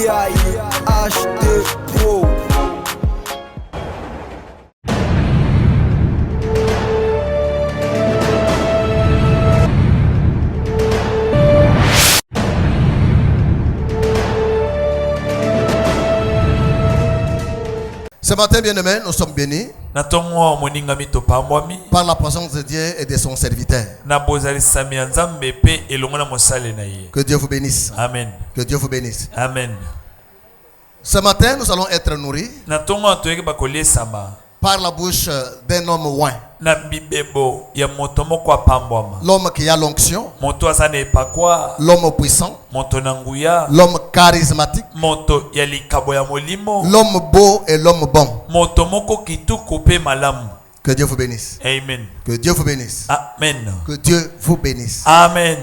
HD Pro. Ce matin, bien-aimés, nous sommes bénis par la présence de Dieu et de son serviteur. Que Dieu vous bénisse. Amen. Que Dieu vous bénisse. Amen. Ce matin, nous allons être nourris par la bouche d'un homme oint. L'homme qui a l'onction, l'homme puissant, l'homme charismatique, l'homme beau et l'homme bon. Que Dieu vous bénisse. Amen. Que Dieu vous bénisse. Amen. Que Dieu vous bénisse. Amen.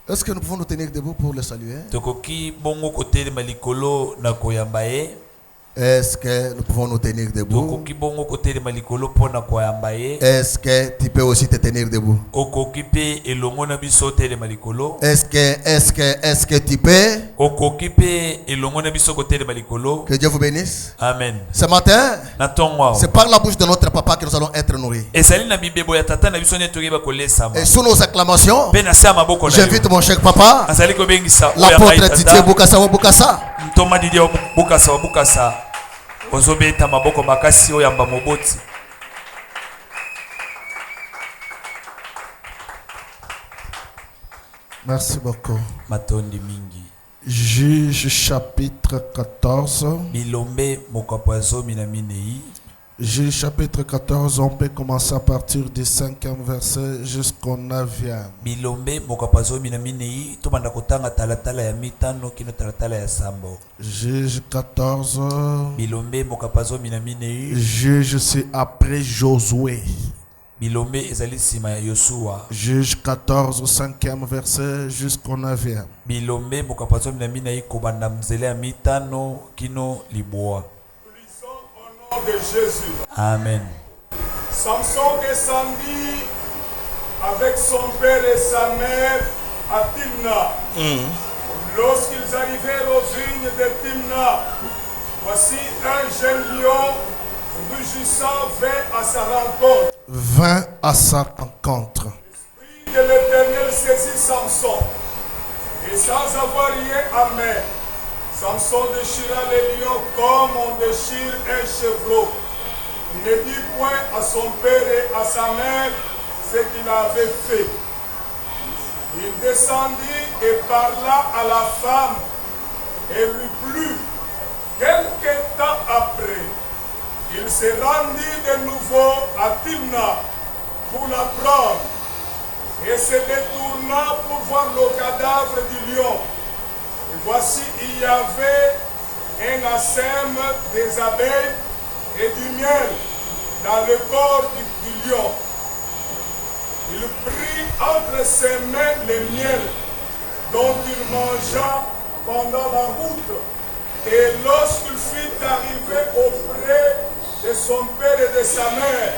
Est-ce que nous pouvons nous tenir debout pour le saluer? Est-ce que nous pouvons nous tenir debout? Est-ce que tu peux aussi te tenir debout? Est-ce que tu peux? Que Dieu vous bénisse. Amen. Ce matin, c'est par la bouche de notre papa que nous allons être nourris. Et sous nos acclamations, j'invite mon cher papa, l'apôtre Didier Bukasa wa Bukasa. Ozobeta maboko makasi oyamba moboti. Merci beaucoup. Matondi mingi. Juge chapitre 14. Bilombe mokapazo minaminei. Juge chapitre 14, on peut commencer à partir du 5e verset jusqu'au 9e. Bilombe mokapazo minaminei tobanda kotanga talatala ya mitano kino talatala ya sambo. Juge 14. Bilombe mokapazo minaminei. Juge c'est après Josué. Bilombe ezali sima ya Yosua. Juge 14, 5e verset jusqu'au 9e. Bilombe mokapazo minaminei kobanda mzele ya mitano kino liboa. De Jésus. Amen. Samson descendit avec son père et sa mère à Timna. Lorsqu'ils arrivèrent aux vignes de Timna, voici un jeune lion rugissant vint à sa rencontre. L'esprit de l'Éternel saisit Samson, et sans avoir rien à main, Samson déchira les lions comme on déchire un chevreau. Il ne dit point à son père et à sa mère ce qu'il avait fait. Il descendit et parla à la femme et lui plut. Quelque temps après, il se rendit de nouveau à Timna pour la prendre et se détourna pour voir le cadavre du lion. Et voici, il y avait un assème des abeilles et du miel dans le corps du lion. Il prit entre ses mains le miel dont il mangea pendant la route. Et lorsqu'il fut arrivé auprès de son père et de sa mère,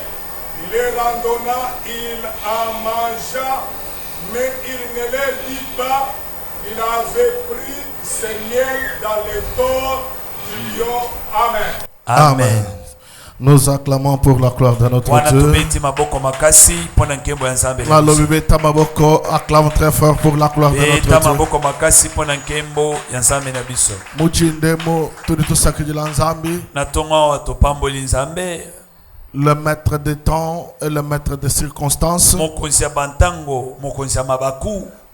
il les randonna, il en mangea, mais il ne leur dit pas. Il avait pris ce miel dans le corps du lion. Amen. Amen. Nous acclamons pour la gloire de notre Dieu. Acclame très fort pour la gloire de notre Dieu. Le maître des temps et le maître des circonstances.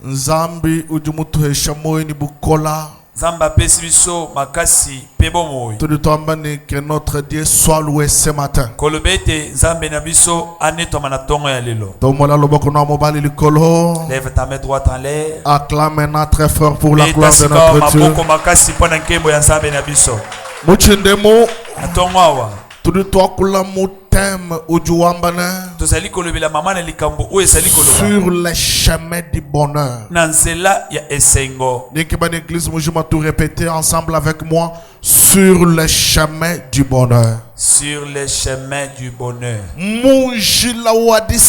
Nzambi ujumutu heshamoe ni bukola. Zamba pesibiso makasi pebomoy. Tout le que notre Dieu soit loué ce matin. Kolobete zambe nabiso aneto manatongo ya lelo. Tomola loboko na mobali likolo. Lève ta main droite en l'air. Acclame maintenant très fort pour la gloire de notre Dieu. Maboko makasi pona nkembo ya zambe nabiso. Muchindemo. Atongo awa. Tout toi kula mutem ujuambana. Tozali kolobela mama na likambo o esali koloba. Sur les chemins du bonheur. Nanzela ya esengo. Nikiba l'église mujuma tout répéter ensemble avec moi. Sur les chemins du bonheur. Sur les chemins du bonheur. Mujila wadi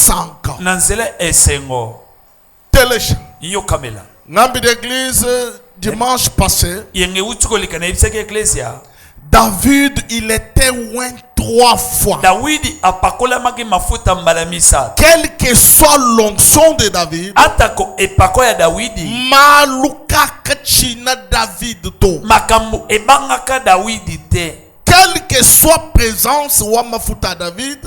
Nanzela esengo. Télécharge. Yo kamela. Nambi d'église dimanche passé, David, il était loin 3 fois. Quelle que soit l'onction de David, Maluka Kachina David to. Quelle que soit présence ou mafuta David,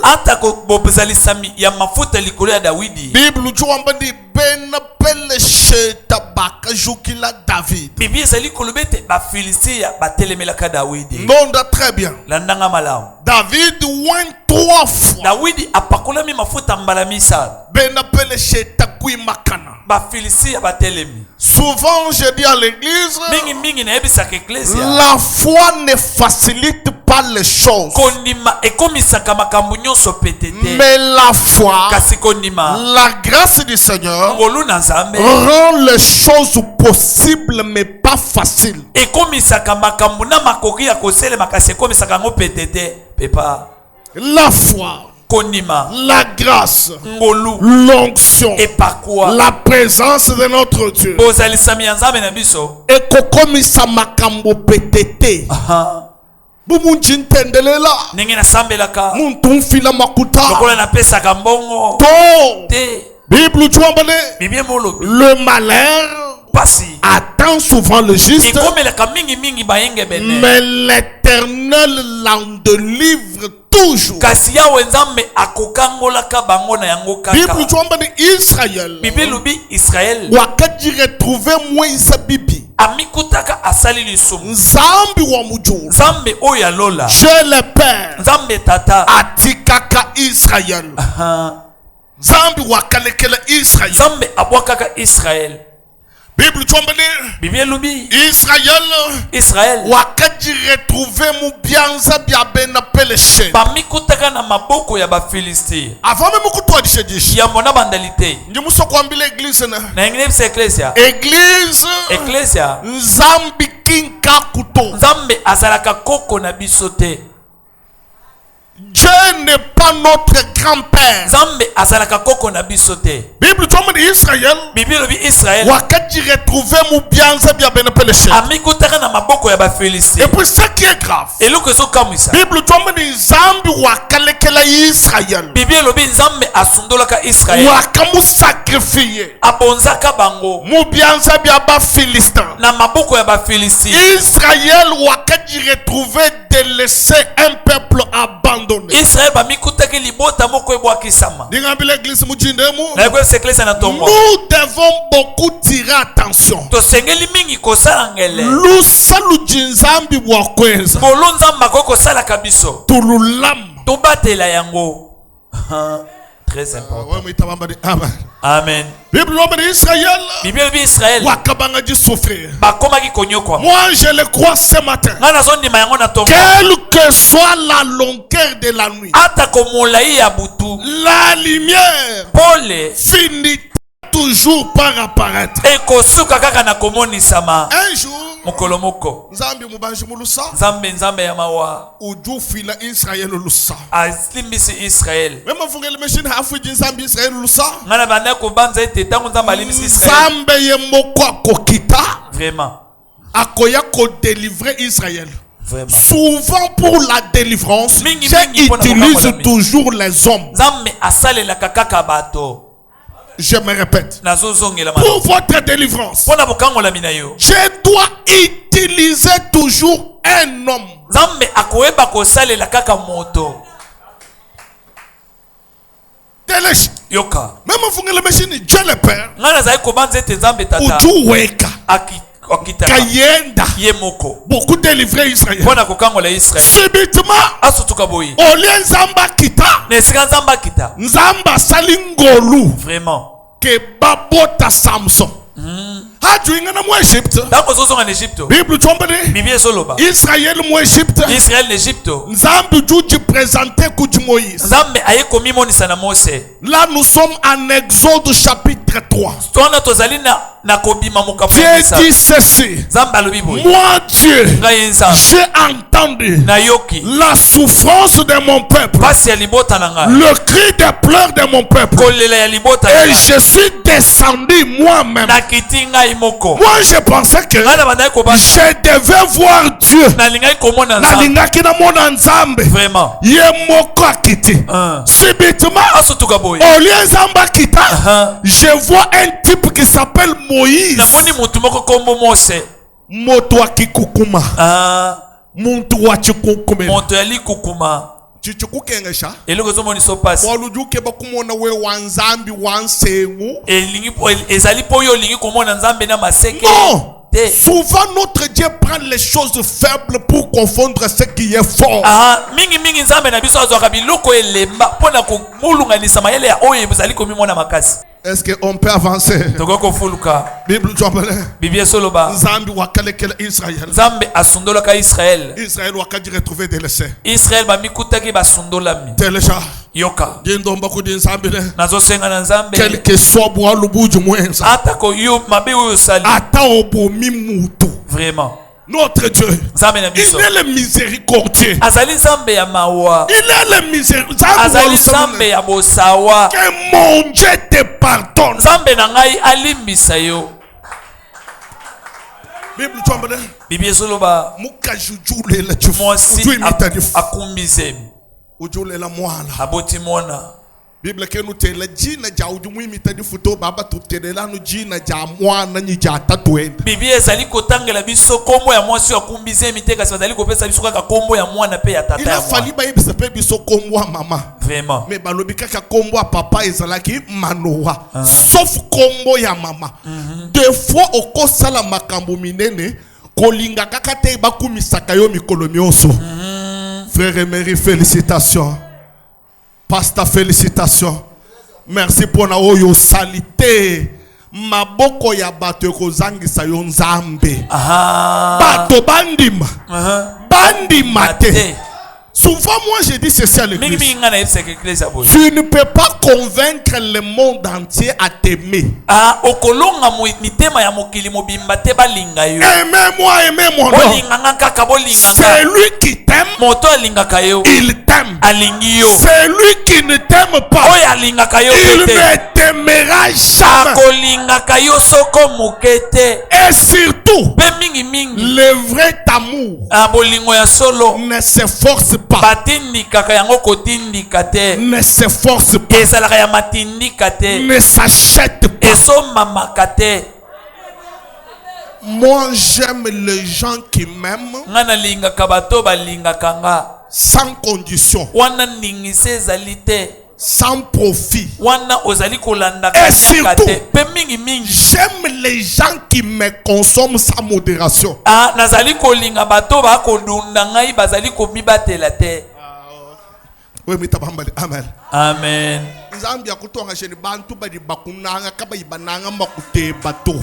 Bible dit ben pele sheta baka jukila David. Non, très bien. David went 3 fois. Ben pele sheta kui makana. Souvent je dis à l'église, la foi ne facilite pas les choses, mais la foi, la grâce du Seigneur rend les choses possibles mais pas faciles. La foi, la grâce, l'onction, la présence de notre Dieu, et kokomisa makambo petete. Bumunjintendelela muntu fila makuta to Bible tuambale. Le malheur attend souvent le juste, mais l'Éternel l'en délivre toujours. Bible tuambale Israël wakati retrouver Moïse bibi Nzambi wa mujuru, je le père atikaka Israël. Nzambi wa kalekela Israël. Bible tuambale Israël wakati retrouver mubianza bya bena peleshe avant même kutoa dishejishi ndimuso kwambile église na église Nzambi kinka kuto Nzambe azalaka koko na bisote. Dieu n'est pas notre grand-père. Nzambe azalaka koko na bisote. Bible tuambale Israël wakati retrouver mubianza bya bena peleshe amikutaka na maboko ya ba Philistie. Et puis ce qui est grave, eloko ezokamwisa Bible tuambale Nzambi wakalekela Israël, Nzambe asundolaka Israël wakamu sacrifier abonzaka bango mubianza bya ba Philistin na maboko ya ba Philistie. Israël wakati retrouver délaissé un peuple abandonné. Israël bamikutaka libota moko ebwakisama. Dingambile église mujindemu. Nous devons beaucoup tirer attention. Lusalu jinzambi wakweza. Tululam. Très important. Amen. Bible Israël. Wakabanga souffrir. Moi je le crois ce matin. Quelle que soit la longueur de la nuit, la lumière finit toujours par apparaître. Un jour, Nzambi mubanji mulusa. Nzambe yamawa. Uju fila Israël lusa. Aslimbisi Israël. Même fungele machine hafu Nzambi Israël lusa. Ngana banda ko banza ete tangu Nzambe alimbisi Israël. Nzambe yemoko akokita. Vraiment. Akoya ko délivrer Israël. Vraiment. Souvent pour la délivrance, Dieu utilise toujours les hommes. Nzambe asale la kakaka bato. Je me répète. Pour votre délivrance, je dois utiliser toujours un homme. Yoka. Même si vous avez Dieu le Père, beaucoup délivré Israël. Subitement, au lieu Nzamba kita, Nzamba salingolu. Vraiment. Que babota Samson. Bible Israël mu Égypte. Israël l'Égypte. Nzambi juji présenté kuji Moïse. Nzambe aye komi monisa na Mose. Là nous sommes en Exode chapitre 3. Dieu dit ceci. Moi Dieu, j'ai entendu la souffrance de mon peuple, le cri des pleurs de mon peuple, et je suis descendu moi-même. Moi je pensais que je devais voir Dieu. Vraiment. Subitement, au lieu Zamba Kita, je vois un type qui s'appelle Moïse. Moto akikukuma. Muntu wa chikukuma. Moto yali kukuma. Chichukukengesha. Eloko zo moni so passe. Walujuke bakumona we wanzambi wansengu. Ezali po yo lingi komona nzambe na maseke. Non. Souvent notre Dieu prend les choses faibles pour confondre ce qui est fort. Mingi nzambe na biso azwaka biloko elemba pona ko mulunganisa mayele ya oyo ezali komimona makasi. Est-ce qu'on peut avancer? Bible Bible soloba. Nzambi wakalekela Israël. Nzambe asundola ka Israël. Israël wakadi retrouver délaissé. Israël ba mikutaki basundola mi. Télécha. Yoka. Gindomba ku dinzambi ne. Nazo senga na nzambe. Quel que soit bois lubuju mwenza. Ata ko yo mabe oyo sali. Ata obomi mutu. Vraiment. Notre Dieu, il est le miséricordieux. Il est le miséricordieux. Que mon Dieu te pardonne. Bible soloba. Aboti mwana. Bible ke nous tele jina ja ujumu imitadi futo baba tutelela no jina ja mwana ni ja tatuenda. Bible ezali kotangela biso kombo ya mwasi wa kumbize miteka sibazali kopesa biso kaka kombo ya mwana pe ya tata ya mwana. Il a fallu ba yebisa pe biso kombo ya mama. Vraiment. Mais balobi kaka kombo ya papa ezalaki Manoa. Sauf kombo ya mama. Deux fois okosala makambo minene kolinga kaka te bakumisaka yo mikolo nyonso. Frère Emery, félicitations. Pasteur, félicitations. Merci pour na oyo salité. Maboko ya bato kozangisa yo nzambe. Bato bandima. Bandima te. Souvent, moi, je dis ceci à l'église. Tu ne peux pas convaincre le monde entier à t'aimer. Aimez-moi, aimez-moi. C'est lui qui t'aime. Il t'aime. C'est lui qui ne t'aime pas. Il ne t'aimera jamais. Et surtout, le vrai amour ne s'efforce pas. Ne s'efforce pas. Ne s'achète pas. Moi j'aime les gens qui m'aiment sans condition, sans profit. Et surtout, j'aime les gens qui me consomment sans modération. Oui, amen. Amen. Nzambi akutonga sheni bantu badi bakunanga kaba ibananga makute bato.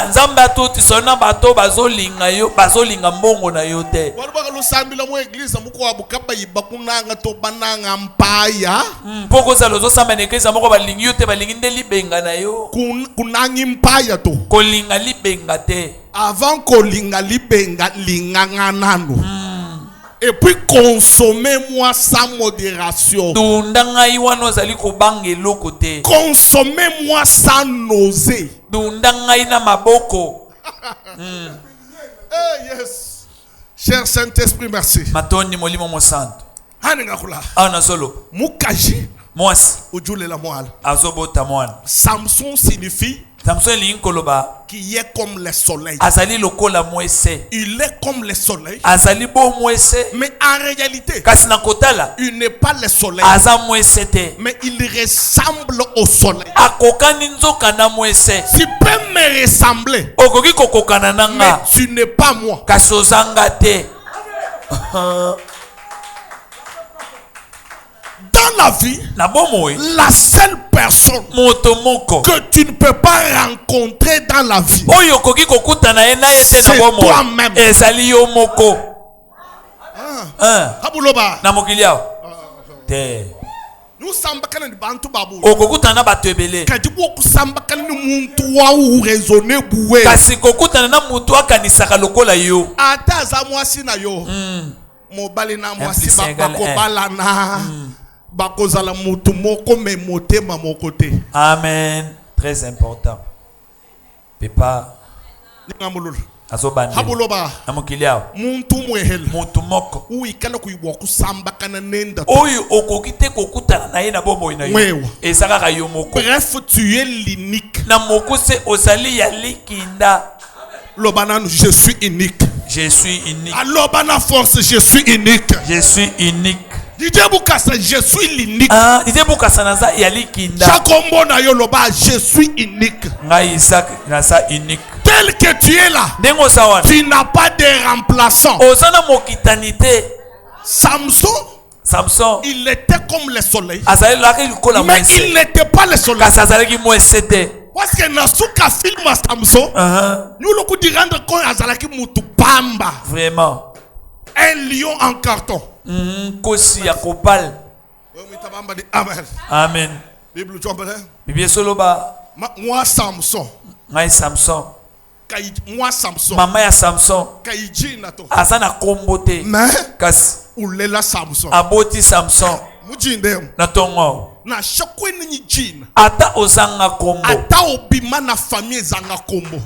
Nzambi atuti sona bato bazolinga yo bazolinga mbongo na yo te. Walibaka lusambi la mu église muko abukaba ibakunanga to bananga mpaya. Poko za lozo samba na église moko balingi yo te balingi nde libenga na yo. Kunangi mpaya to. Kolinga libenga te. Avant kolinga libenga linganga nano. Et puis consommez-moi sans modération. Consommez-moi sans nausée. Yes. Cher Saint-Esprit, merci. Mukaji. Samson signifie qui est comme le soleil. Il est comme le soleil. Mais en réalité, il n'est pas le soleil. Mais il ressemble au soleil. Tu peux me ressembler, mais tu n'es pas moi. Dans la vie, la seule personne que tu ne peux pas rencontrer dans la vie, c'est toi-même. nous sambakana ni bantu babu okokutana bato ebele kadi boku sambakana ni muntu wa raisonner boué kasi kokutana na mutu akanisaka lokola yo ata za mwasi na yo mobali na mwasi bakobalana bakozala mutu moko me motema moko te. Amen. Très important. Pepa ningamulula azobandi habuloba namukiliao muntu mwehel mutu moko uikala kuiboku sambakana nenda oyo okokite kokutana na ye na bobo ina yo esaka yo moko. Bref, tu es l'unique. Na moko se osali ya likinda Lobanan, je suis unique. Je suis unique. Alors, Bana force, je suis unique. Je suis unique. Didier Boukassa, je suis l'unique. Ah, Didier Boukassa naza yali kinda. Chakombo na yo loba, je suis unique. Nga Isaac naza unique. Tel que tu es là, Dengo sawan. tu n'as pas de remplaçant. Ozana mokitanite. Samson, il était comme le soleil. Mais il n'était pas le soleil. Parce que nasuka film à Samson, nous le coup de rendre compte à Zalaki Moutou Pamba. Vraiment. Un lion en carton. Kosi ya kopal. Amen. Amen. Bible Bible soloba. Moi Samson. Ngai Samson. Moi Samson. Mama ya Samson. Asana kombote. Mais kasi ulela Samson. Aboti Samson. Mujindem. Na tongo. Na shakwe ni jin. Ata ozanga kombo. Ata obima na famille zanga kombo.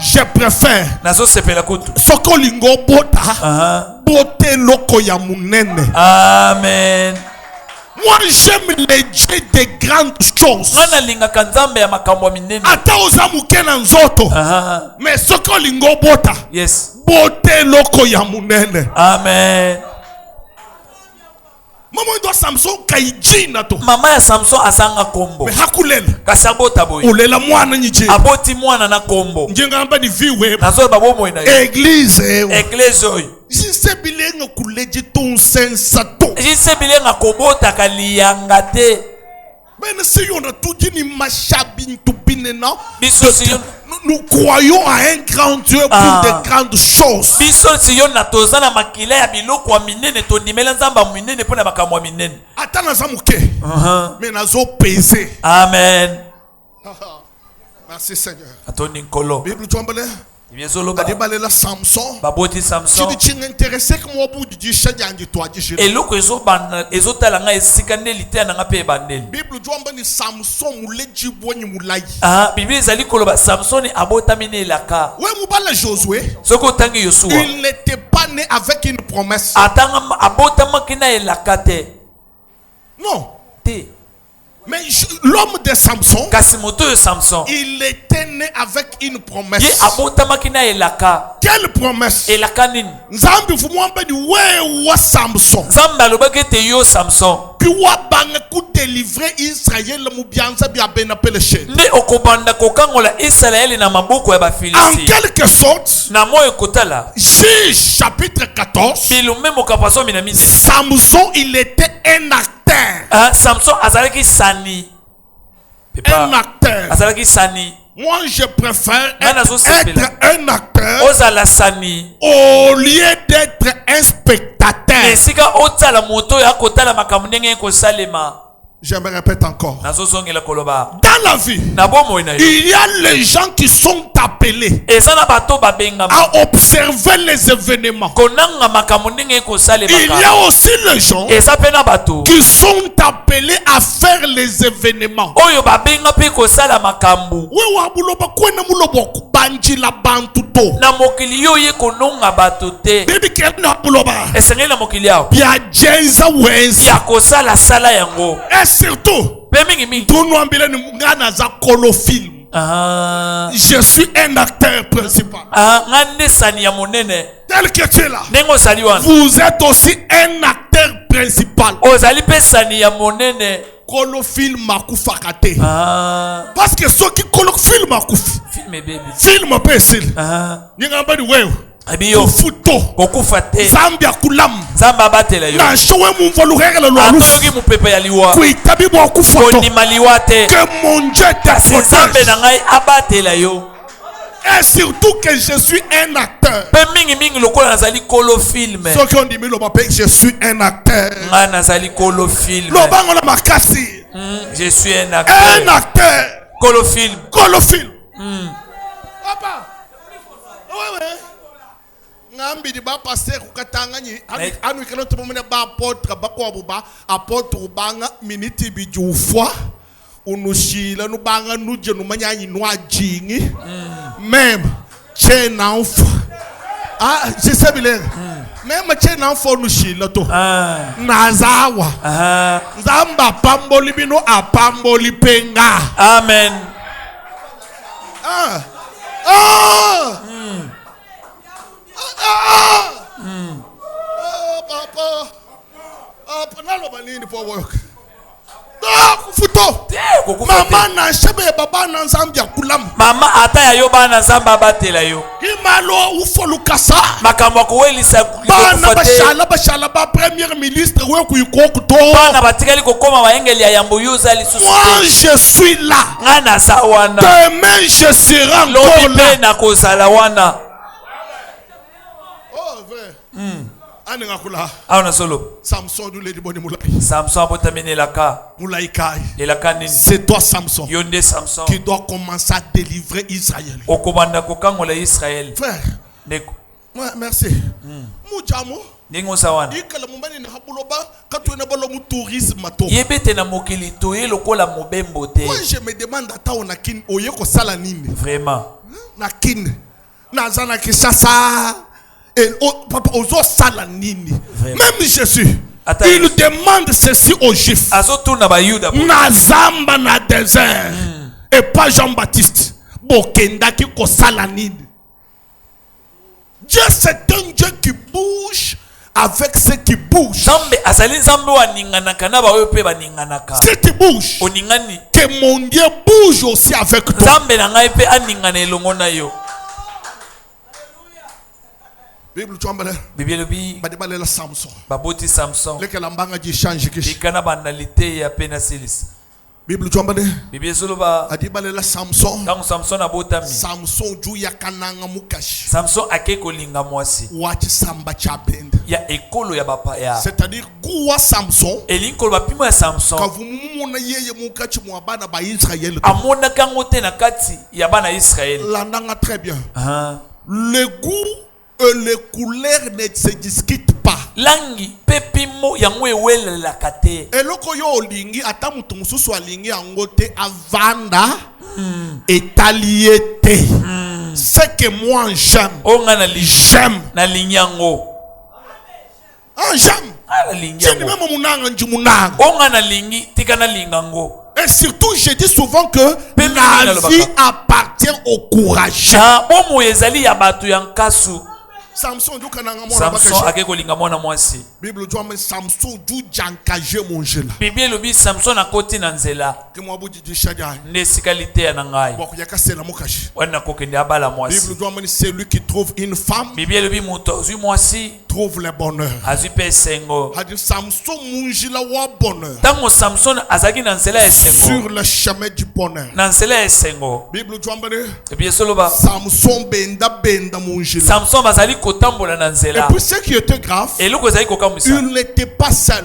Je préfère. Na so sepela kutu. Soko lingo bota. Bote loko ya munene. Amen. Moi j'aime les dieux des grandes choses. Ata ozamuke na nzoto. Mais soko lingo bota. Yes. Bote loko ya munene. Amen. Mama ya Samson asanga kombo. Mais hakulel. Kasabota boy. Ulela mwana nyije. Aboti mwana na kombo. Njenga amba ni viwe. Nazo babo mo ina. Église. Église oyo. Jise bilenga kuleji ton sensato. Jise bilenga kobota kaliyanga te. Ben si on a tout dit ni machabin tupinena. Nous croyons à un grand Dieu pour de grandes choses. Attends, mais nazo peser. Amen. Merci Seigneur. Bible Samson. Samson. Tu intéressé que moi bout du chadiangi toi dit. Et loko ezotalanga esikande lite na ngape bandeli. Bible jomba ni Samson muleji boni mulai. Bible ezali koloba Samson abotamine laka. Ouais mubala Josué. Soko tangi Yosua. Il n'était pas né avec une promesse. Atanga abotama kina elaka te. Non. Te. Mais l'homme de Samson, Samson, il était né avec une promesse. Quelle promesse? Nzambi fumwamba ni wewe Samson. Samson. Puis wa banga ku délivrer Israël mu bianza bi abena peleshe. Ne okobanda kokangola Israël na maboko ya bafilisti. En quelque sorte, na moyo kotala. Juge chapitre 14. Samson il était un acteur. Samson azalaki sani. Un acteur. Azalaki sani. Moi je préfère être un acteur au lieu d'être un spectateur. Je me répète encore. Dans la vie, il y a les gens qui sont appelés à observer les événements. Il y a aussi les gens qui sont appelés à faire les événements. Et surtout, je suis un acteur principal. Tel que tu es là, vous êtes aussi un acteur principal. Colofilm makufakate. Parce que ceux qui colofilm makufi. Film pesil. Nyangamba ni wewe. Kufuto. Zambia kulam. Zamba batela yo. Na showe mu volurere le lolu. Atongi mu pepe ya liwa. Kuitabi bo kufoto. Koni maliwate. Que mon Dieu te protège. Zambe na ngai abatela yo. Et surtout que je suis un acteur. Ceux qui ont dit je suis un acteur. Je suis un acteur. Un acteur. Colofilm. Papa. Ouais. Ngambi di ba pasteur ukatanga ni anu ikelo to mona ba apôtre ba ko abuba apôtre banga miniti bi jufwa unushila nu banga nu je nu manyanyi nu ajingi même chez n'enfant je sais bien même chez n'enfant nushila to nazawa nzamba pamboli bino apamboli penga amen Papa. For work. Mama na shebe baba na nzambia kulam. Mama ata ya yo bana nzamba batela yo. Kimalo ufolukasa. Makambo ko welisa bana bashala ba premier ministre we ku ikokuto. Bana batikali ko koma baengeli ya yambuyuza lisusu. Moi je suis là. Ngana sawana. Demain je serai encore là. Na ko salawana. Oh vrai. Samson c'est toi Samson qui dois commencer à délivrer Israël. Frère, merci. Moi je me demande vraiment même Jésus, il demande ceci aux Juifs. Nazamba na désert et pas Jean-Baptiste. Bokenda ki ko salanine. Dieu c'est un Dieu qui bouge avec ceux qui bougent. Si tu bouges, que mon Dieu bouge aussi avec toi. Bible Samson. Baboti Samson. Bible Samson. Samson abotami. Samson juya kananga mukashi. Samson akeko linga mwasi. Wati samba chabend. Ya ekolo ya bapa ya. C'est-à-dire guwa Samson. Elinkolo bapimo ya Samson. Kavumuna yeye mukachi mwabana ba Israël. Amona kangote na kati ya bana Israël. Landanga très bien. Le goût et les couleurs ne se discutent pas. Langi pepimo yangwe wele la kate. Eloko yo olingi ata mutu mususu alingi angote avanda etaliete. Ce que moi j'aime. J'aime. Na linyango. J'aime. J'aime même munanga njumunanga. Onga na lingi tika na lingango. Et surtout, je dis souvent que la vie appartient au courage. Samson akeko linga mwana mwasi. Bible dit Samson du jankaje monjela. Bible lobi Samson akoti na nzela. Nesikalite ya nangai. Wana kokende abala mwasi. Bible dit celui qui trouve une femme. Bible lobi moto zui mwasi trouve le bonheur. Azupe sengo. Samson monjela wa bonheur. Tango Samson azaki na nzela ya sengo. Sur le chemin du bonheur. Na nzela ya sengo. Bible dit Samson benda monjela. Samson bazali et puis ce qui était grave, il n'était pas seul.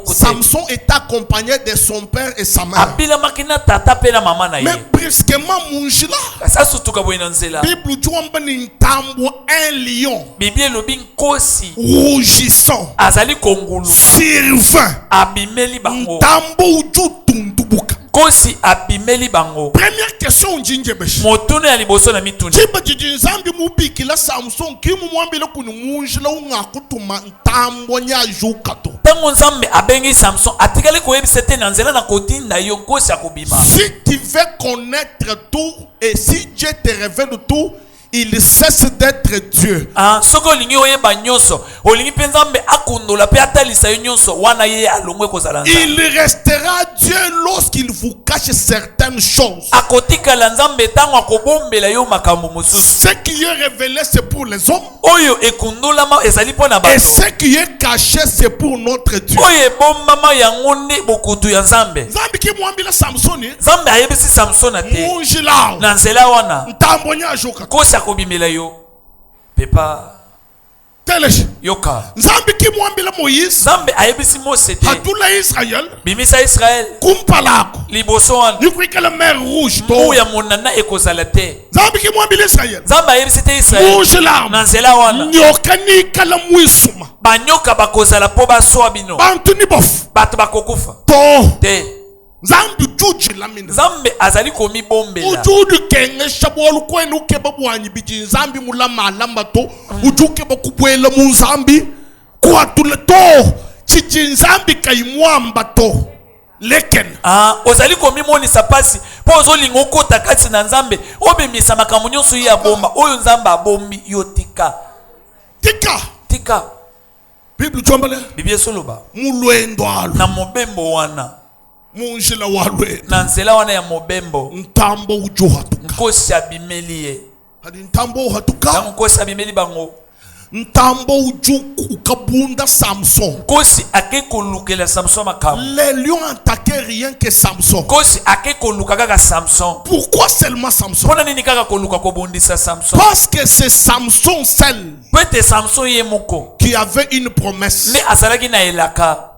Samson était accompagné de son père et sa mère. Mais brusquement, un lion rougissant kosi abimeli bango. Première question njinjebesh. Motune ya liboso na mituni. Chiba jijinzambi mubiki la Samson kimu mwambile kunu munjila unga kutuma ntambo nya jukato. Tango nzambe abengi Samson atikali koyebisete na nzela na kotinda yo kosi akobima. Si tu veux connaître tout et si Dieu te révèle tout, il cesse d'être Dieu. Soko lingi oyeba nyonso, olingi penzambe akundola pe atalisa nyonso wana ye alongwe kozala nzambe. Il restera Dieu lorsqu'il vous cache certaines choses. Akotika la nzambe tango akobombela yo makambo mosusu. Ce qui est révélé c'est pour les hommes. Oyo ekundolama ezali pona bato. Et ce qui est caché c'est pour notre Dieu. Oyo bombama yango nde bokutu ya nzambe. Nzambe ki mwambila Samsoni. Nzambe ayebisi Samson ate. Munjila. Na nzela wana. Ntambonya ajoka. Kosa kobimela yo. Pepa. Telesh. Yoka. Nzambe ki mwambila Moïse. Nzambe ayebisi Mose te. Hatula Israël. Bimisa Israël. Kumpalako. Liboso wana. Yukwika la mer rouge. Mou ya monana ekozala te. Nzambe ki mwambila Israël. Nzambe ayebisi te Israël. Munjila. Na nzela wana. Nyoka ni kala mwisuma. Banyoka bakozala po basoa bino. Bantu ni bof. Bato bakokufa. To. Te. Nzambe juji lamina. Nzambe azali komi bombela. Ujudu kenge shabolu kwenu keba bwanyi biji nzambi mulama lamba to. Ujuke bakubwela mu nzambi. Kwa tule to. Chichi nzambi kaimwamba to. Leken. Ozali komi moni sapasi. Po ozolingo kota kati na nzambe. Obe misa makamu nyonso ya bomba. Oyo nzamba abombi yo tika. Tika. Tika. Bible chombale. Bibie soloba. Mulwendo alu. Na mobembo wana. Munjila walwe. Na nzela wana ya mobembo. Ntambo ujo hatuka. Nkosi abimeli ye. Hadi ntambo hatuka. Na nkosi abimeli bango. Ntambo ujo ukabunda Samson. Nkosi akeko lukela Samson makamu. Les lions attaquaient rien que Samson. Nkosi akeko luka kaka Samson. Pourquoi seulement Samson? Pona nini kaka koluka kobundisa Samson? Parce que c'est Samson seul. Peut-être Samson ye moko. Qui avait une promesse. Mais azalaki na elaka.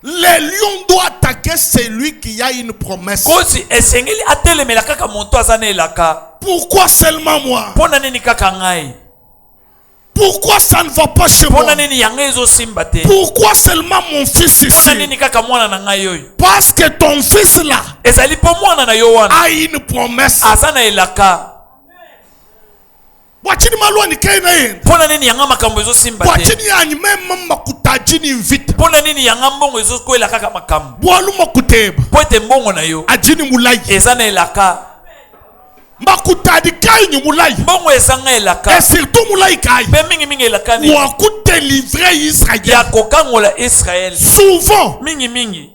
Les lions doivent attaquer celui qui a une promesse. Kosi esengeli atelemela kaka monto azana elaka. Pourquoi seulement moi? Pona nini kaka ngai? Pourquoi ça ne va pas chez moi? Pona nini yanga ezo simba te? Pourquoi seulement mon fils ici? Pona nini kaka mwana na ngai yoy? Parce que ton fils là ezali po mwana na yo wana a une promesse. azana elaka. Wachini malwani kaina yin. Pona nini yanga makambo ezo simba te? Wachini yani mema makutajini invite. Pona nini yanga mbongo ezo kwela kaka makambo? Bwalu makuteba. Poete mbongo na yo ajini mulai. ezana elaka. Makutadi kaini mulai. Mbongo ezanga elaka. Et surtout mulai kai. Pe mingi mingi elaka ni. Wakute livrer Israël. Ya kokangola Israël. Souvent. Mingi mingi.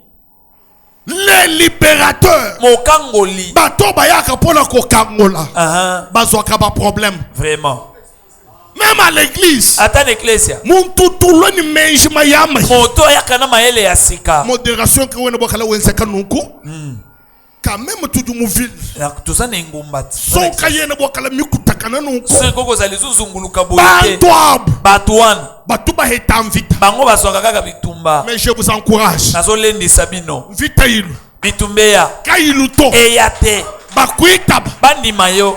Les libérateurs. Mokangoli. Bato bayaka pona kokangola. Bazwaka ba problème. Vraiment. Même à l'église. Ata l'ecclesia. Muntu tuloni menji mayama. Moto yakana maele ya sika. Modération que wena bokala wenseka nuku. Quand même tout du mouville. Tout ça n'est ngombat. Son kayena bokala mikutakana nuku. Son koko za lezu zunguluka boyete. Batouan. Batouba est en vite. Bango baswaka kaka bitumba. Mais je vous encourage. Nazo lendi sabino. Vite ilu. Bitumbeya. Kailuto. Eyate. Bakuitaba. Bandi mayo.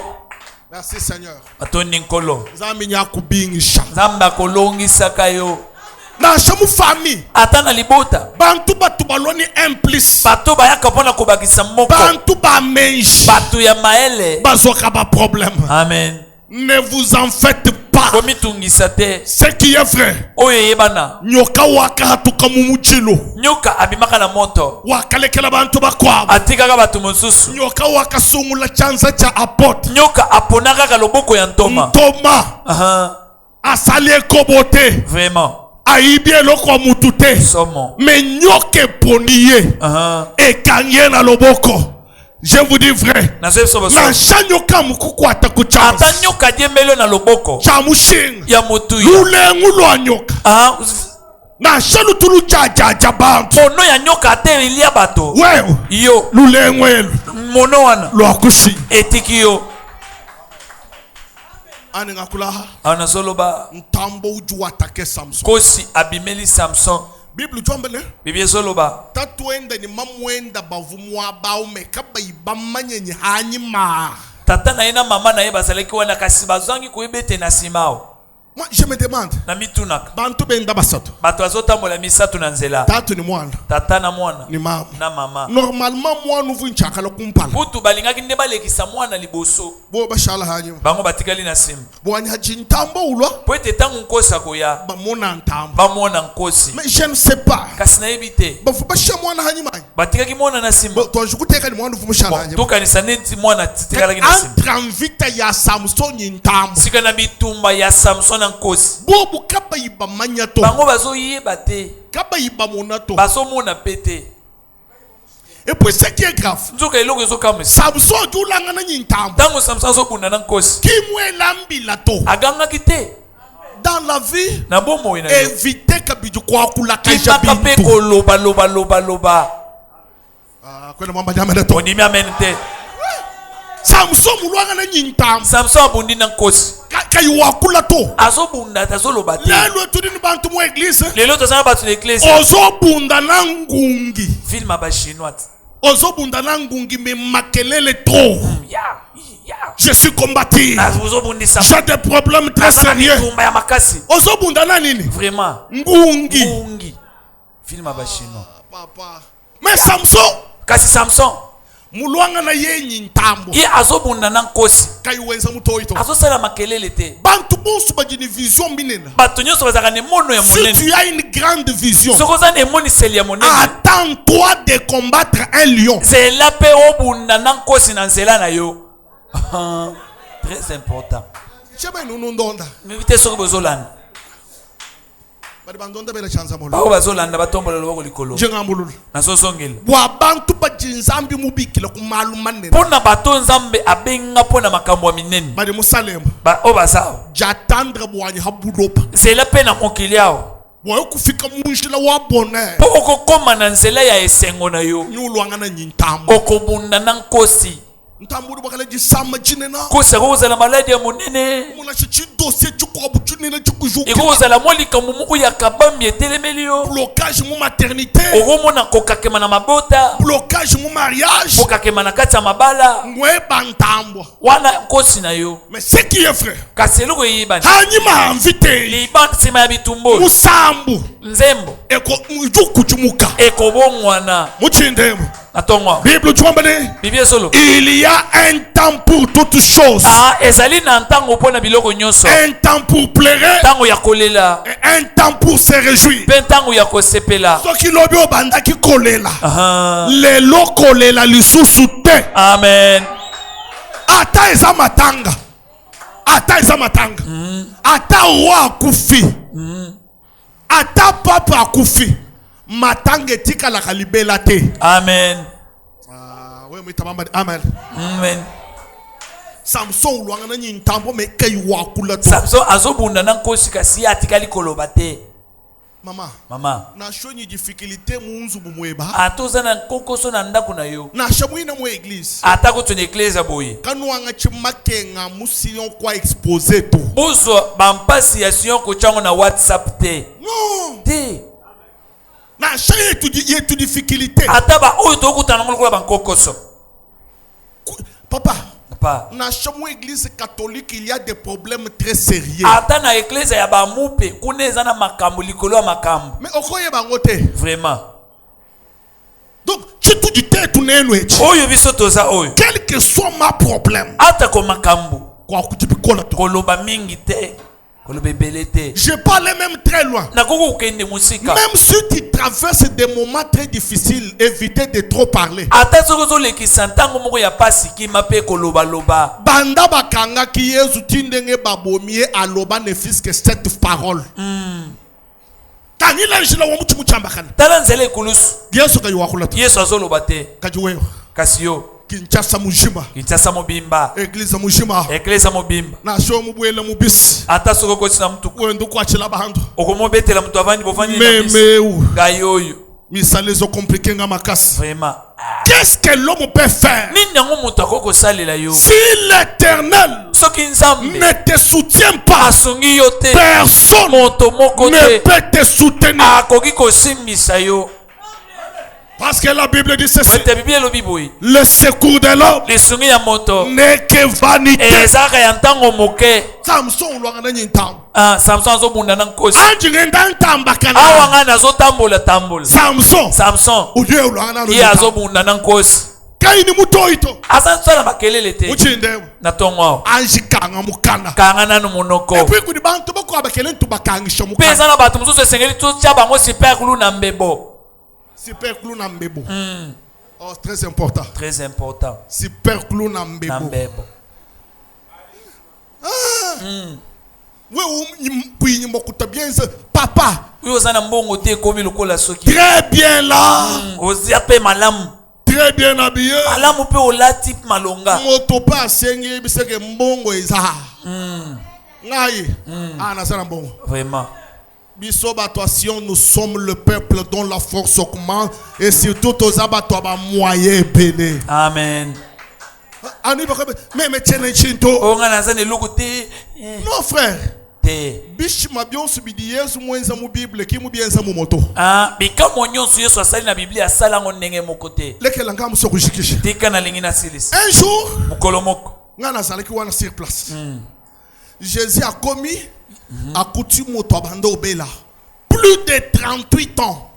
Merci Seigneur. Atoni nkolo. Nzambi nyakubingisha. Nzamba kolongisa kayo. Na chamu famille. Atana libota. Bantu batu baloni implice. Bato bayaka pona kobakisa moko. Bantu ba menji. Batu ya maele. Bazoka ba problème. Amen. Ne vous en faites pas. Ce qui est vrai. Nyoka waka hatuka mumuchilo. Nyoka abimaka na moto. Wakalekela bantu bakwabo. Atikaka batu mosusu. Nyoka waka sungula chanza cha apote. Nyoka aponaka ka loboko ya ntoma. Ntoma. Asalie kobote. Vraiment. Aibie loko mutute. Somo. Mais nyoke poniye. Ekanye na loboko. Je vous dis vrai. Na shanyoka mukuku atakuchama. Atanyoka diembele na loboko. Chamushin. Ya motuya. Lule ngulu anyoka. Na shanu tulu jaja bantu. Mono ya nyoka ate ilia bato. Wewe. Yo. Lule ngwelu. Mono wana. Lwakushi. Etiki yo. Ani ngakulaha. Anazoloba. Ntambo uju atake Samson. Kosi abimeli Samson. Bible jombele. Bibie soloba. Tatuenda ni mamwenda bavumwa baume kaba ibamanye ni hanyima. Tata na ina mama na eba saleki wana kasi bazangi kuibete na simao. Moi, je me demande. Na mitunaka. Bantu benda basato. Bato azotambola misatu na nzela. Tatu ni mwana. Tata na mwana. Ni mama. Na mama. Normalement moi nous vun chakala kumpala. Putu balingaki nde balekisa mwana liboso. Bo bashala hanyu. Bango batikali na simu. Bo anya jintambo ulwa. Po ete tangu nkosa koya. Ba mona ntambo. Ba mona nkosi. Mais je ne sais pas. Kasi na yebite. Ba fu basha mwana hanyu mai. Batikaki mwana na simu. Bo to jukuteka ni mwana fu mushala hanyu. To kanisa neti mwana titikala na simu. Entre en vita ya Samson ntambo. Sika na bitumba ya Samson na nkosi. Bobu kaba yiba manyato. Bango bazo yeba te. Kaba yiba monato. Bazo mona pete. Et puis ce qui est grave. Nzoka eloko ezo kamwe. Samson dulanga na ntambo. Tango Samson zo bunda na nkosi. Kimwe lambila to. Aganga kite. Dans la vie, na bomo ina éviter kabiju kwa kula kaja bintu. Kimaka pe ko loba. Kwena mwamba nyamene to. Onimi amente. Samson mulwanga na ntambo. Samson abundi na nkosi. Kayi wakula to. Azo bunda tazo loba te. Lelo tudini bantu mu église. Lelo tozana batu na église. Ozo bunda na ngungi. Film aba chinois. Ozo bunda na ngungi me makelele to. Je suis combattu. J'ai des problèmes très sérieux. Ozo bunda na nini? Vraiment. Ngungi. Film aba chinois. Papa. Mais Samson. Kasi Samson. Mulwanga na yenyi ntambo. Ye azobunda na nkosi. Kayi wenza mutoito. Azosala makelele te. Bantu bonso bajini vision minena. Bato nyonso bazaka ne mono ya monene. Si tu as une grande vision. Sokoza ne moni seli ya monene. Attends-toi de combattre un lion. Zela pe obunda na nkosi na nzela na yo. Très important. Cheba inunondonda. Mivite soko bozolanda. Badi bandonda bela chanza molo. Bao bazolanda batombola loboko likolo. Njengambululu. Na sosongela. Bwa bantu bajinzambi mubikila kumalu manene. Pona bato nzambe abenga pona makambo minene. Badi musalema. Ba obazao. Jatandre bwani habulopa. Zela pe na mokili yao. Bwa kufika munjila wa bonheur. Po okokoma na nzela ya esengo na yo. Nyulwanga na nyintambo. Okobunda na nkosi. Ntamburu bakala jisama jinena. Kosa kozala maladi ya monene. Mona chichi dossier chuko junena chukujuki. Ekozala molika mumu ya kabambi etelemeli yo. Blocage mu maternité. Okomona kokakema na mabota. Blocage mu mariage. Kokakema na kati ya mabala. Ngwe bantambo. Wana kosi na yo. Mais ce qui est frère. Kaseloko yibani. Hanyima invité. Liban sima ya bitumbo. Musambu. Nzembo. Eko mjuku chumuka. Eko bongwana. Muchindemo. Atongwa. Bible tuambane. Biblia solo. Il y a un temps pour toutes choses. Ah, ezali na ntango pona biloko nyonso. Un temps pour pleurer. Tango ya kolela. Et un temps pour se réjouir. Ben tango ya kosepela. Soki lobi obanda ki kolela. Le lo kolela lisusu te. Amen. Ata eza matanga. Ata eza matanga. Ata roi akufi. Ata papa akufi. Matanga tika la kalibela te. Amen. Amen. Amen. Samson luanga na ntambo me kai wakula to. Samson azobunda na nkosi kasi atikali koloba te. Mama. Na shoni difficulté munzu bumweba. Atoza na kokoso na ndako na yo. Na shamuina mu église. Atako tune église boye. Kanuanga chimakenga musiyon kwa exposé to. Bozo bampasi ya siyon ko chango na WhatsApp te. Non. Te. Na shaye tu difficulté. Ataba oyo to kutana ngolo ba kokoso. Papa. Papa. Na chaque église catholique il y a des problèmes très sérieux. Ata na église ya ba mupe kuneza na makambo likolo ya makambo. Mais okoye bango te. Vraiment. Donc tu te dis te tuneno echi. Oyo biso toza oyo. Quel que soit ma problème. Ata ko makambo. Kwa kutipikola to. Koloba mingi te. Je parlais même très loin. Même si tu traverses des moments très difficiles, évitez de trop parler. Banda bakanga ki yezu tindenge babomie aloba ne fils que cette parole. Kanila njila wa mutu muchambakana. Talanzele kulus. Yesu kayi wakula to. Yesu azolo bate. Kajiweyo. Kasiyo. Kinshasa mujima. Kinshasa mobimba. Église mujima. Église mobimba. Nation mubwele mubisi. Ata soko ko tsina mtu. Wendo kwa chila bahando. Okomobetela mtu avandi bovandi na bisi. Memeu. Gayoyo. Misalezo compliqué nga makasi. Vraiment. Qu'est-ce que l'homme peut faire? Si l'Éternel ne te soutient pas, personne ne peut te soutenir. Parce que la Bible dit ceci. Le secours de l'homme n'est que vanité. Samson kaini mutoito asansala makelele te uchinde na tongo anjikanga mukana kangana no monoko et puis kudi bantu bako abakele ntubakangisha mukana pesa na batu mususu esengeli tu tya bango superclou na mbebo na mbebo oh très important superclou na mbebo oui mokuta bien papa oui osana mbongo te komi lokola soki très bien là ozia pe malamu très bien habillé. Alamu pe olati malonga. Moto pa sengi biseke mbongo eza. Ngai. Nasana mbongo. Vraiment. Biso batoation, nous sommes le peuple dont la force augmente et surtout aux abattoirs ba moyen belé. Amen. Ani ba mais tiene chinto. Onga nazane lukuti. Non frère. Bishi mabion subidi Yesu mwenza mu Bible ki mu bienza mu moto. Bika monyoso Yesu asali na Biblia asala ngo ndenge mokote. Leke langa muso kujikisha. Tika na lingina silis. Un jour, mukolomoko. Ngana zalaki wana sur place. Jésus a commis a coutume moto abando obela. Plus de 38 ans.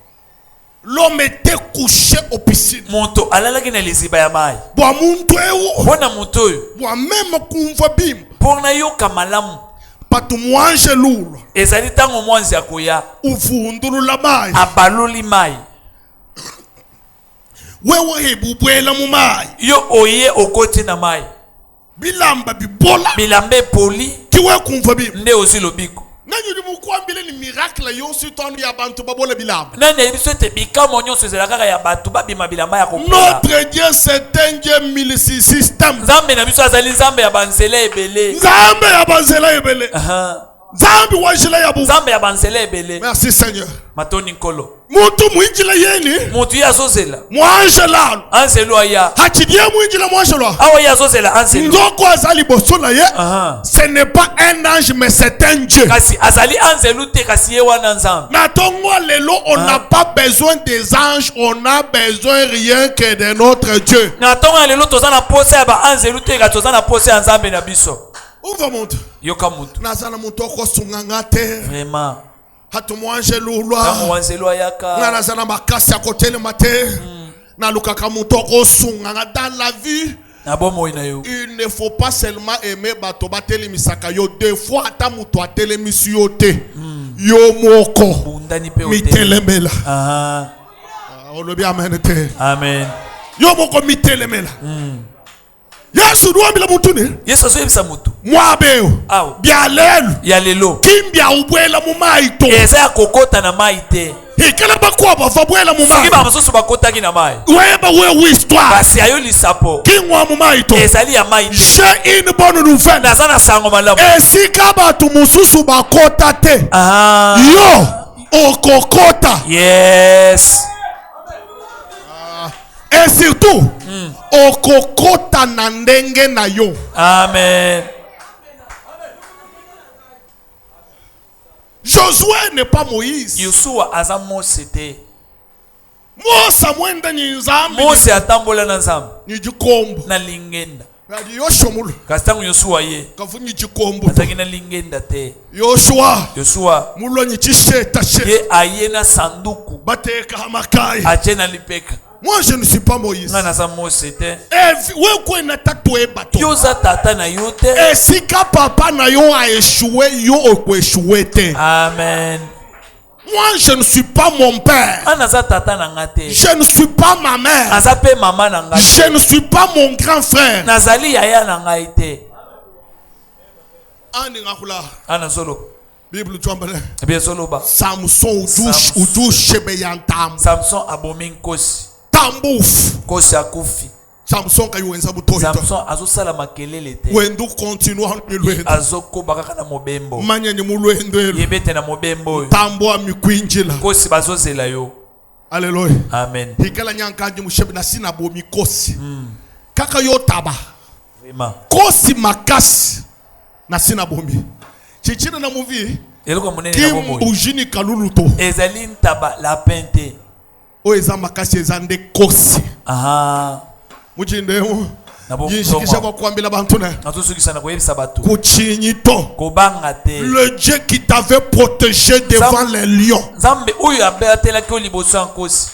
L'homme était couché au piscine. Monto alalaki na liziba ya mai. Bwa muntu ewo. Bona muntu oyo. Bwa même kumva bim. Pona yoka malamu. Patu mwanje lulu. Ezali tango mwanzi akoya. Uvundulu la mai. Abaluli mai. Wewe hebubwela mu mai. Yo oye okoti na mai. Bilamba bibola. Bilambe poli. Kiwe kumva bim. Nde osi lobiko. Nanyo di mukwambile ni miracle yosi tonu ya bantu babola bilamba. Nane biso te bikamo nyonso zelaka ya bantu babima bilamba ya kokola. Notre Dieu c'est un Dieu multisystème. Nzambe na biso azali nzambe ya banzela ebele. Nzambe ya banzela ebele. Nzambe wajila ya bu. Nzambe ya banzela ebele. Merci Seigneur. Matoni nkolo. Muntu mwinjila yeni. Muntu ya zozela. Mwanjela. Anzelo ya. Hachidie mwinjila mwanjela. Awa ya zozela anzelo. Ndoko azali bosola ye. Ce n'est pas un ange mais c'est un Dieu. Kasi azali anzelo te kasi ye wana nzambe. Na tongo lelo on n'a pas besoin des anges, on a besoin rien que de notre Dieu. Na tongo lelo tozana pose ya ba anzelo te ka tozana pose ya nzambe na biso. Uva muntu. Yoka muntu. Nazana muntu okosunganga te. Vraiment. Hatu mwanje lulwa. Kama wanzelo yaka. Ngana zana makasi ya kotele mate. Na lukaka muntu okosunganga dans la vie. Il ne faut pas seulement aimer bato batele misaka yo deux fois ata mutu atele misiyo te. Yo moko. Mitelemela. Olobi amen te. Amen. Yo moko mitelemela. Yesu duambila mutu ne. Yesu azoyebisa mutu. Mwabeo. Bia lelu. Ya lelo. Kimbia ubwela mu mai to. Eza ya kokota na mai te. Hikala bakwa bava bwela mu mai. Sikiba basoso bakota ki na mai. Weba we histoire. Basi ayo lisapo. Kingwa mu mai to. Ezali ya mai. J'ai une bonne nouvelle. Nazana sango malamu. Esika batu mususu bakota te. Yo okokota. Yes. Et surtout, okokota na ndenge na yo. Amen. Josué n'est pas Moïse. Yoshua aza Mose te. Mose mwenda ni nzambe. Mose atambola na nzambe. Ni jikombo. Na lingenda. Radi Yoshua. Kastangu Yoshua ye. Kafu ni jikombo. Ataki na lingenda te. Yoshua. Mulo ni chisheta she. Ye aye na sanduku. Bateka hamakai. Ache na lipeka. Moi je ne suis pas Moïse. Ngana za Mose te. We ko na tatoué bato. Yo za tata na yo te. Et si ka papa na yo a échoué, yo oko échoué te. Amen. Moi je ne suis pas mon père. Anaza tata na ngate. Je ne suis pas ma mère. Azape mama na ngate. Je ne suis pas mon grand frère. Nazali yaya na ngaite. Ani ngakula. Anazolo. Bible tuambale. Bien soloba. Samson udu shebeyantam. Samson abomi nkosi. Tambouf. Kosi akufi. Samson kayuenza butoito. Samson azosala makelele te. Wendu continue milwendo. Azoko bakaka na mobembo. Manya ni mulwendo. Yebete na mobembo. Tambo amikwinjila. Kosi bazozela yo. Alléluia. Amen. Hikala nyankanji mushebi na sina bomi kosi. Kaka yo taba. Vraiment. Kosi makasi na sina bomi. Chichina na movie. Eloko munene na bomo. Kim ujini kaluluto. Ezali ntaba la pente. Oeza makasi ezande kosi. Aha. Mujinde mu. Le Dieu qui t'avait protégé devant les lions.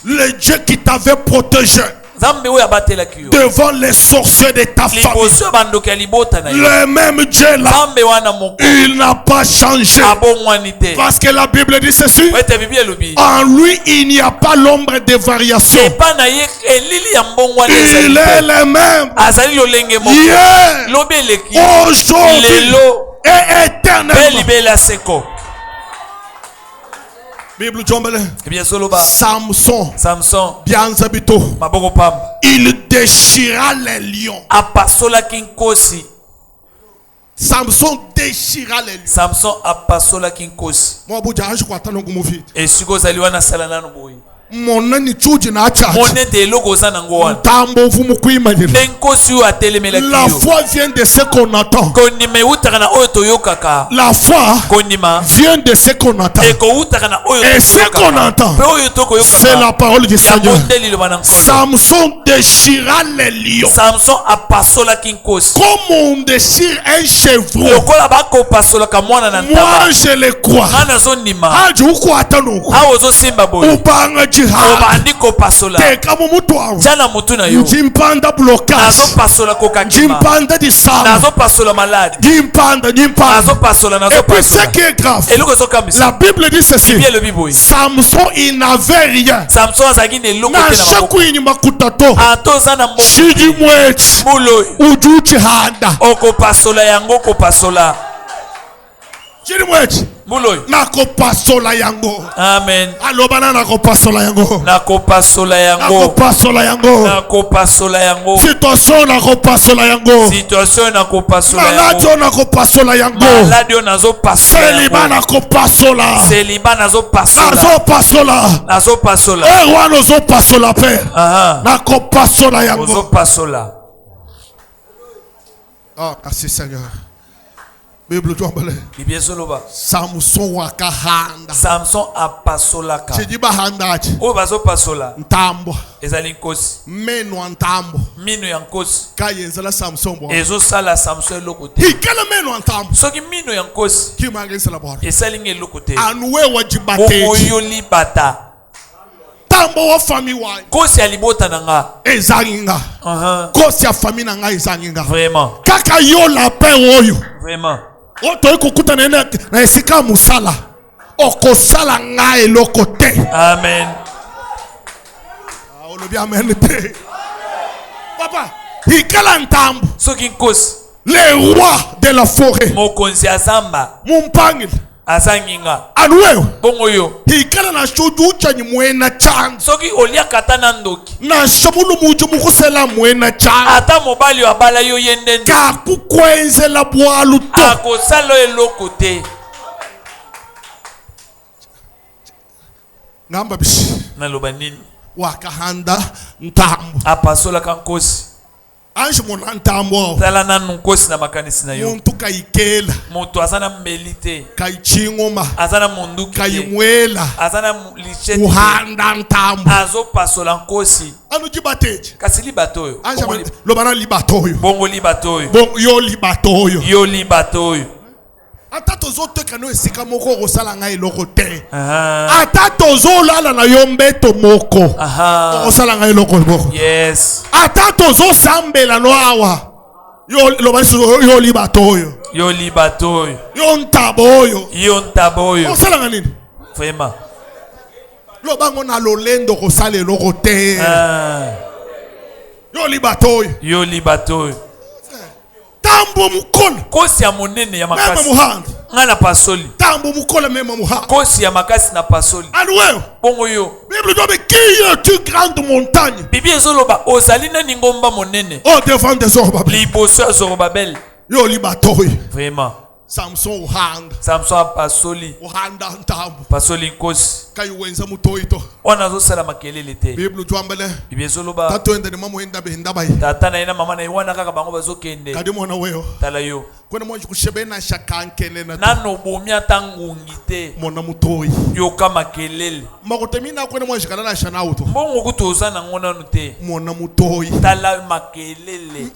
Le Dieu qui t'avait protégé devant les sorciers de ta famille. Le même Dieu là, il n'a pas changé. Parce que la Bible dit ceci: en lui il n'y a pas l'ombre de variation. Il est le même hier, aujourd'hui et éternellement. Bible Samson, il déchira les lions. Samson déchira les lions. Samson apasola kinkosi. Et siko zaliwa na sala nanu boyi. Monene chuji na acha. Monete logo sana ngoana. Tambo vumu kuimagine. Benkosi u atelemela kiyo. La foi vient de ce qu'on attend. Konime utaka na oyo toyoka ka. La foi vient de ce qu'on attend. Eko utaka na oyo toyoka. Et ce qu'on attend, c'est la parole du Seigneur. Samson déchira les lions. Samson apasola kinkosi. Comme on déchire un chevreau. Lokola bako pasola ka mwana na ntaba. Moi je le crois. Ngana zonima. Haji uko atano. Awozo simba boyi. Upanga jihad. Obandiko pasola. Teka mutu awo. Jana mutu na yo. Jimpanda blocage. Nazo pasola kokakima. Jimpanda disama. Nazo pasola malade. Jimpanda. Nazo pasola. Et puis ce qui est grave, la Bible dit ceci: Samson il n'avait rien. Samson azaki ne loko na shaku inyuma kutato. Atozana mbo. Shiji mwechi. Mulo. Ujuchi handa. Oko pasola yango ko pasola. Shiji mwechi. Mulo. Nako pasola yango. Amen. Alobana nako pasola yango. Nako pasola yango. Nako pasola yango. Nako pasola yango. Situation nako pasola yango. Situation nako pasola yango. Maladio nako pasola yango. Maladio nazo pasola yango. Celibat nako pasola. Celibat nazo pasola. Nazo pasola. Nazo pasola. Ewa nazo pasola père. Nako pasola yango. Nazo pasola. Ah, merci Seigneur. Bible Samson wakahanda. Samson apasolaka. Je dis bahanda. O bazo pasola. Ntambo. Ezali nkosi. Meno ntambo. Mino ya nkosi. Kayenzala Samson bo. Ezo sala Samson lokote. Hikala meno ntambo. Soki mino ya nkosi. Ki mangisa la bora. Esali nge lokote. Anuwe wajibate. Oyo libata. Tambo wa fami wa. Kosi alibota nanga. Ezanginga. Kosi ya fami nanga ezanginga. Vraiment. Kaka yo la paix oyo. Vraiment. Oto ikukuta na esika musala. Okosala nga eloko te. Amen. Olobi amen te. Papa, hikala ntambo. Soki nkosi. Le roi de la forêt. Mokonzi azamba. Mumpangil. Azanginga. Anuweo. Bongo yo. Hikala na shuju chanyi mwena chan. Soki olia katana ndoki. Na shamulu muju mukusela mwena chan. Ata mobali wa bala yo yenden. Kakukwenze la bwalu to. Ako salo eloko te. Ngamba bishi. Naloba nini. Wakahanda ntambo. Apasola kankosi. Ange mona ntambo. Tala nanu nkosi na makanisi na yo. Muntu kaikela. Muntu azana mbelite. Kaichingoma. Azana munduki. Kaimwela. Azana lichete. Uhanda ntambo. Azo pasola nkosi. Anu jibateje. Kasi libatoyo. Ange lobana libatoyo. Bongo libatoyo. Bongo yo libatoyo. Yo libatoyo. Ata tozo kano esika moko kosala ngai eloko te. Ata tozo lala na yo mbeto moko. Kosala ngai eloko moko. Yes. Ata tozo sambela no awa. Yo lobaniso yo libatoyo. Yo libatoyo. Yo ntaboyo. Yo ntaboyo. Kosala ngai nini? Vraiment. Lobango na lolendo kosala eloko te. Yo libatoyo. Yo libatoyo. Tambo mukola. Kosi ya monene ya makasi. Mema muhanda. Ngana pasoli. Tambo mukola mema muhanda. Kosi ya makasi na pasoli. Anuweo. Bongo yo. Bible doit me qui est une grande montagne. Bibi ezoloba ozali na ningomba monene. Oh devant des Zorobabel. Liboso ya Zorobabel. Yo libatoy. Vraiment. Samson uhanda. Samson apasoli. Uhanda ntambu. Pasoli nkosi. Kai wenza mutoito. Wana zosala makelele te. Bible tuambele. Bible zoloba. Tato ende ni mama enda behenda bai. Tata na ina mama na iwana kaka bango bazokende. Kadi mwana weo. Tala yo. Kwena mwa kushebena shakanke na nano bomia tangungi te. Mwana mutoi. Yo kama kelele. Makotemina kwena mwa jikana na shana auto. Mbongo kutoza na ngona nute. Mwana mutoi. Tala makelele.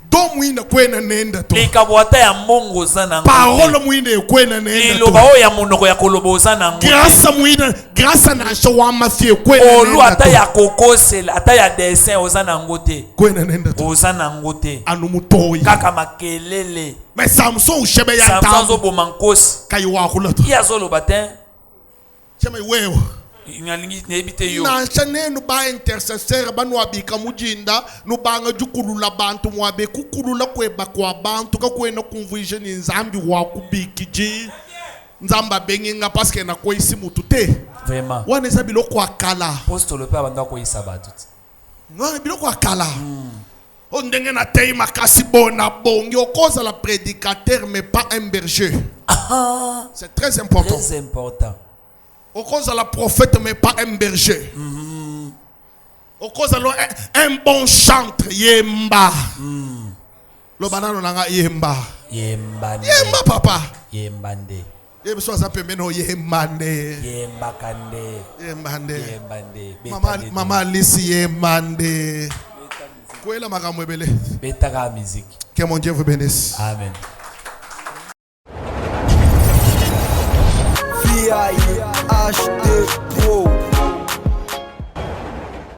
Do muina kwena nenda to. Likabwata ya mbongo zana ngote. Parole muina kwena nenda to. Iloba o ya monoko ya koloboza na ngote. Grâce muina, grâce na shawa mafie kwena nenda to. Olu ata ya kokosela, ata ya dessin ozana ngote. Kwena nenda to. Ozana ngote. Anu mutoi. Kaka makelele. Mais Samson ushebe ya tambo. Samson zo bomankosi. Kaiwa kulato. Iya zolo batin. Chama wewe. Ngalingi nebite yo. Na chane no ba intercesseur ba no abika mujinda no banga jukulula bantu mwabe kukulula kweba kwa bantu ka kwena convision nzambi wa kubikiji nzamba benginga parce que na ko isi mutu te. Vraiment. Wana za biloko akala. Apostole pe abanda ko isaba tout. Wana biloko akala. On ndenge na tei makasi bona bongi okoza la prédicateur mais pas un berger. C'est très important. Très important. Au cause de la prophète, mais pas un berger. Au cause de un bon chantre, yemba. Le banano nanga yemba. Yembande. Yemba papa. Yembande. Yemba soza pembeno yembande. Yemba kande. Yembande. Yembande. Mama Alice yembande. Kwela makamwebele. Betaka musique. Que mon Dieu vous bénisse. Amen. H2O